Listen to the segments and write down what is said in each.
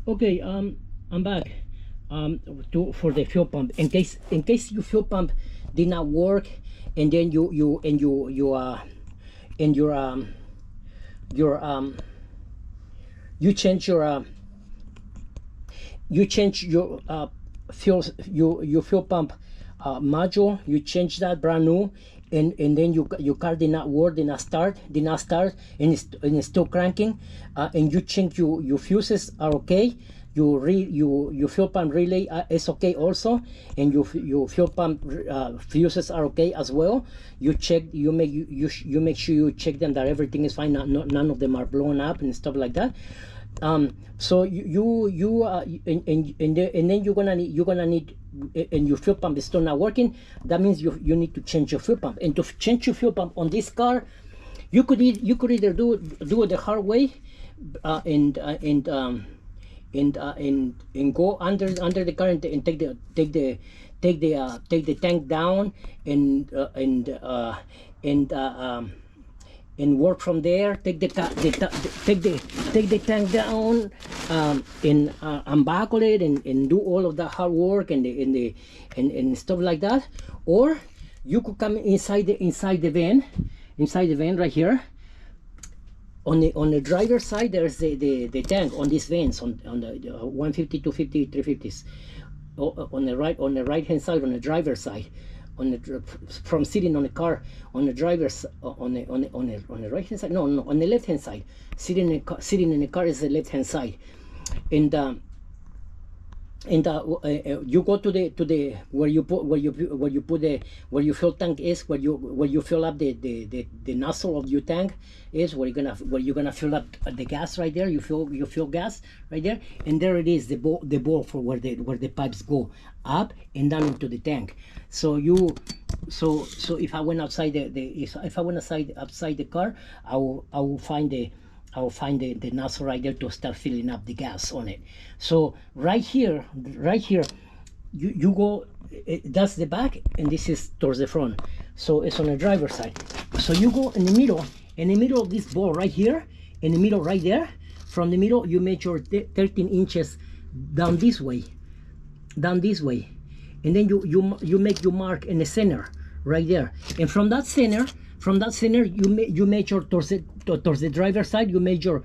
Okay, I'm back. For the fuel pump. In case your fuel pump did not work, and then you change your your fuel pump module. You change that brand new, and then your car did not work, did not start, and it's still cranking, and you change your fuses are okay, your fuel pump relay is okay also, and your fuel pump fuses are okay as well. You check, you make sure you check them that everything is fine, none of them are blown up and stuff like that. So and then you're gonna need, and your fuel pump is still not working. That means you need to change your fuel pump. And to change your fuel pump on this car, you could either do it the hard way, and go under the car and take the tank down, and work from there. Take the tank down, and unbuckle it, and do all of the hard work and stuff like that. Or you could come inside the van right here. On the driver's side, there's the tank on these vans, on the 150, 250, 350s. On the right hand side, on the driver's side, from sitting on the car, on the driver's on the right hand side, no, on the left hand side. Sitting in the car is the left hand side. And you go to the where your fuel tank is, where you fill up the nozzle of your tank is, where you're gonna fill up the gas right there. You fill gas right there, and there it is, the bowl for where the pipes go up and down into the tank. So if I went outside if I went outside the car, I will find the nozzle right there to start filling up the gas on it. So right here, you go, that's the back, and this is towards the front. So it's on the driver's side. So you go in the middle of this bowl right here, in the middle right there. From the middle, you measure 13 inches down this way, and then you make your mark in the center right there. And from that center, you measure towards the driver's side. You measure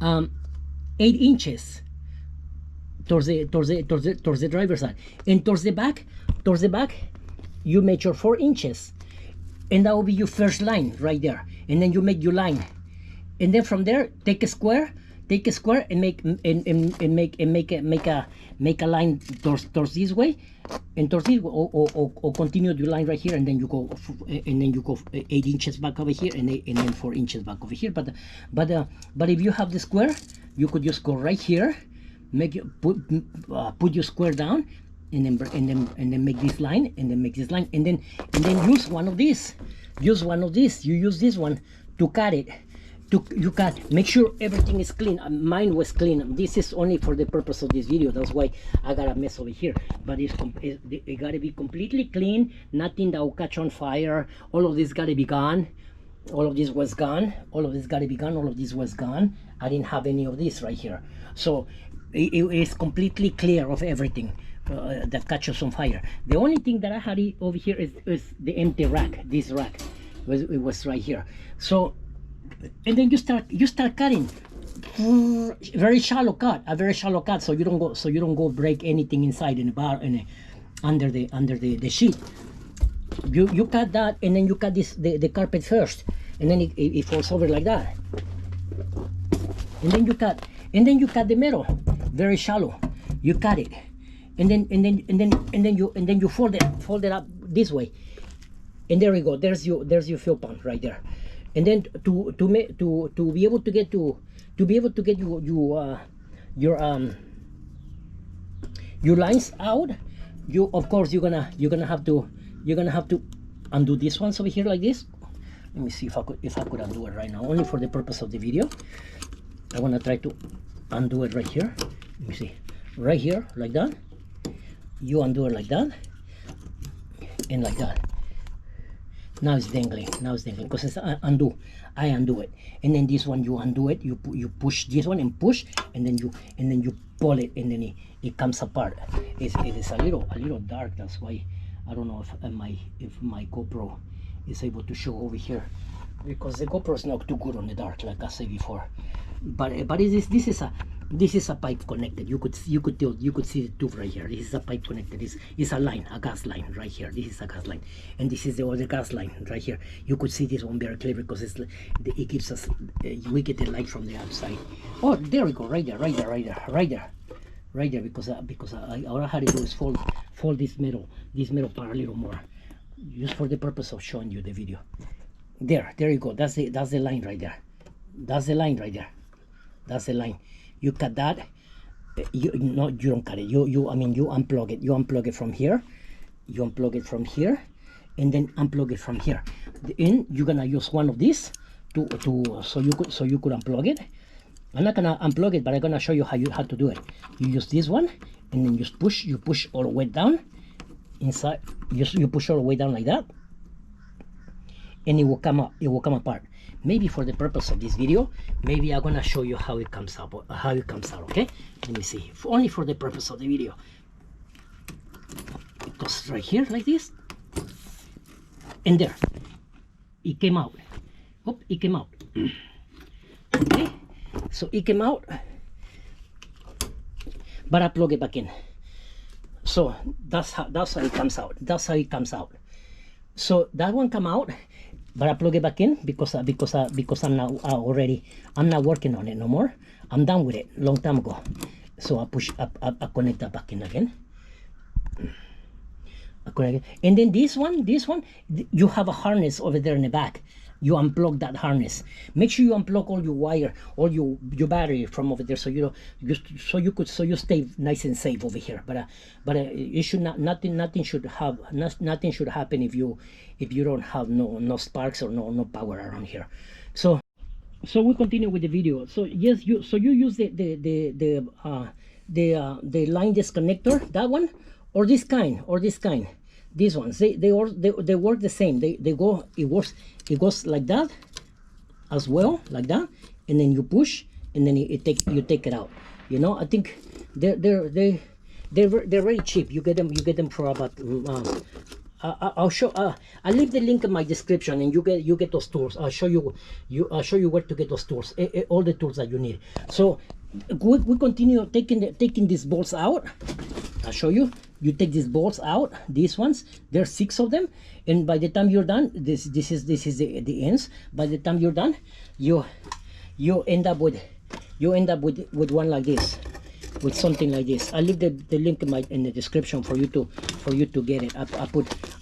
8 inches towards the driver's side, and towards the back, you measure 4 inches, and that will be your first line right there. And then you make your line, and then from there, take a square and make a line towards this way, and towards this, or continue your line right here, and then you go 8 inches back over here, and then 4 inches back over here. But if you have the square, you could just go right here, put your square down, and then make this line, and then make this line, and then use one of these. You use this one to cut it. You cut, make sure everything is clean. Mine was clean. This is only for the purpose of this video, that's why I got a mess over here. But it got to be completely clean, nothing that will catch on fire. All of this got to be gone. All of this was gone. All of this got to be gone. All of this was gone. I didn't have any of this right here. So it is completely clear of everything that catches on fire. The only thing that I had over here is the empty rack. This rack was right here. So, and then you start cutting, very shallow cut, so you don't go break anything inside in the bar, under the sheet. You cut that, and then you cut the carpet first, and then it falls over like that. And then you cut the metal, very shallow. You cut it, and then you fold it up this way, and there we go. There's your fuel pump right there. And then to be able to get your lines out, of course you're gonna have to undo these ones over here like this. Let me see if I could undo it right now, only for the purpose of the video. I want to try to undo it right here. Let me see, right here like that. You undo it like that, and like that. Now it's dangling. Now it's dangling because it's undo. I undo it, and then this one you undo it. You push this one and push, and then you pull it, and then it comes apart. It is a little dark. That's why I don't know if my GoPro is able to show over here, because the GoPro is not too good on the dark, like I said before. But this is a pipe connected. You could see the tube right here. This is a pipe connected. This is a line, a gas line right here. This is a gas line, and this is the other gas line right here. You could see this one very clearly because it gives us we get the light from the outside. Oh, there we go, right there. Because all I had to do is fold this metal part a little more, just for the purpose of showing you the video. There you go. That's the line right there. That's the line right there. That's the line. You cut that. You don't cut it. You unplug it. You unplug it from here. You unplug it from here, and then unplug it from here. And you're gonna use one of these so you could unplug it. I'm not gonna unplug it, but I'm gonna show you how to do it. You use this one, and then you push all the way down inside. You push all the way down like that, and it will come up. It will come apart. Maybe for the purpose of this video, maybe I'm gonna show you how it comes out. Okay? Let me see. Only for the purpose of the video. It goes right here like this, and there. It came out. Oh, it came out. Okay. So it came out, but I plug it back in. So that's how it comes out. That's how it comes out. So that one come out, but I plug it back in because I'm now I'm not working on it no more. I'm done with it long time ago. So I connect that back in again. And then this one, you have a harness over there in the back. You unplug that harness. Make sure you unplug all your wire, all your battery from over there, so you stay nice and safe over here. But it should nothing should happen if you don't have no sparks or no power around here. So we continue with the video. So yes, you use the line disconnector, that one, or this kind. These ones, they work the same. It goes like that as well, like that, and then you push, and then you take it out. You know, I think they're very cheap. You get them for about I'll leave the link in my description, and you get those tools. I'll show you where to get those tools, all the tools that you need. So we continue taking these bolts out. I'll show you. You take these bolts out, these ones. There's 6 of them, and by the time you're done, this is the ends. By the time you're done, you end up with one like this, with something like this. I'll leave the link in the description for you to get it.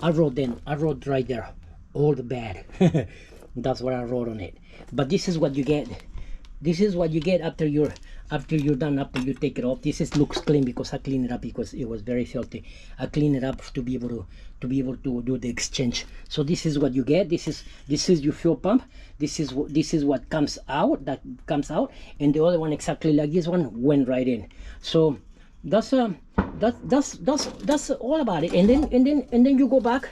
I wrote right there, all the bad. That's what I wrote on it. But this is what you get. This is what you get after you're done, after you take it off. This looks clean because I cleaned it up because it was very filthy. I cleaned it up to be able to do the exchange. So this is what you get. This is your fuel pump. This is what comes out. That comes out, and the other one, exactly like this one, went right in. So that's all about it. And then you go back.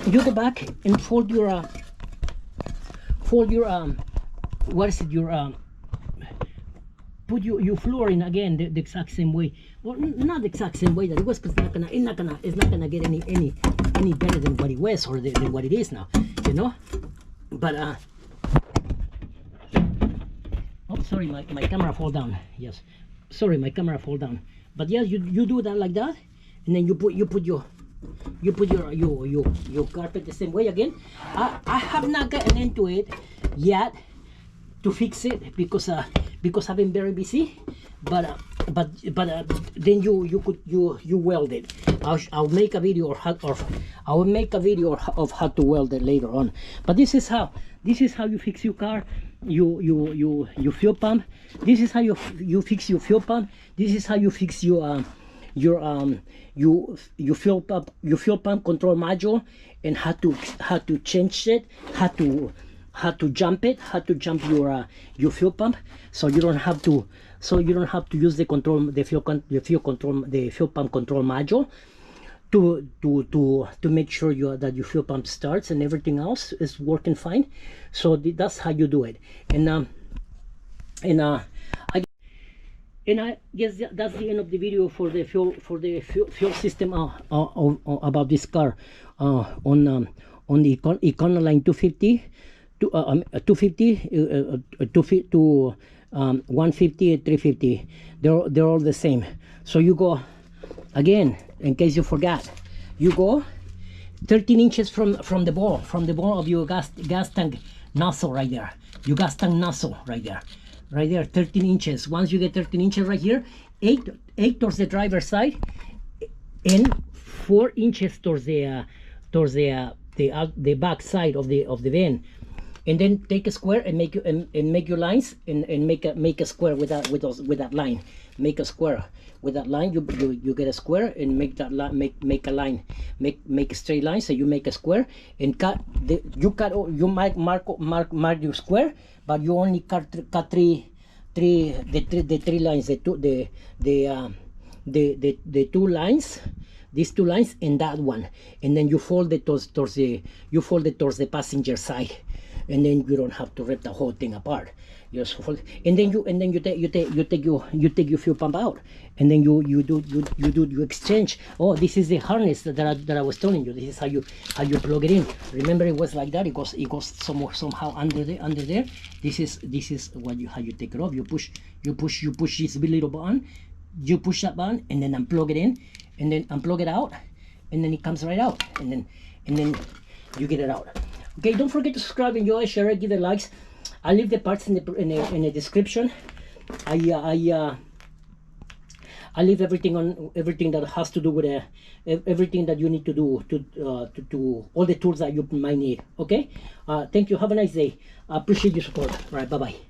You go back and fold your what is it, put your floor in again the exact same way. Well, not the exact same way that it was, because it's not gonna get any better than what it was or than what it is now, you know. But oh, sorry, my camera fall down. Yes, sorry, my camera fall down. But yeah, you do that like that, and then you put your carpet the same way again. I have not gotten into it yet to fix it because I've been very busy, but then you weld it. I'll make a video of how to weld it later on. But this is how you fix your car, your fuel pump. This is how you fix your fuel pump. This is how you fix your fuel pump control module, and how to change it, how to jump your fuel pump, so you don't have to use the fuel pump control module to make sure that your fuel pump starts and everything else is working fine. So that's how you do it. And I guess that's the end of the video for the fuel system about this car on the Econoline 250 to 250 to 150 and 350. They're all the same. So you go again, in case you forgot, you go 13 inches from the bore of your gas tank nozzle right there. Your gas tank nozzle right there. 13 inches. Once you get 13 inches right here, 8 towards the driver's side and 4 inches towards the back side of the van. And then take a square and make your lines and make a square with that line. Make a square with that line. You get a square and make that line, make a line, make a straight line. So you make a square and you might mark your square, but you only cut the three lines, the two lines, these two lines and that one, and then you fold it towards the passenger side. And then you don't have to rip the whole thing apart. Just fold, and then you take your fuel pump out, and then you exchange. Oh, this is the harness that I was telling you. This is how you plug it in. Remember, it was like that. It goes somehow under there. This is how you take it off. You push this little button. You push that button, and then unplug it in, and then unplug it out, and then it comes right out, and then you get it out. Okay, don't forget to subscribe, enjoy, share, give it likes. I'll leave the parts in the description. I leave everything that has to do with everything that you need to do to all the tools that you might need. Okay, thank you. Have a nice day. I appreciate your support. All right, bye bye.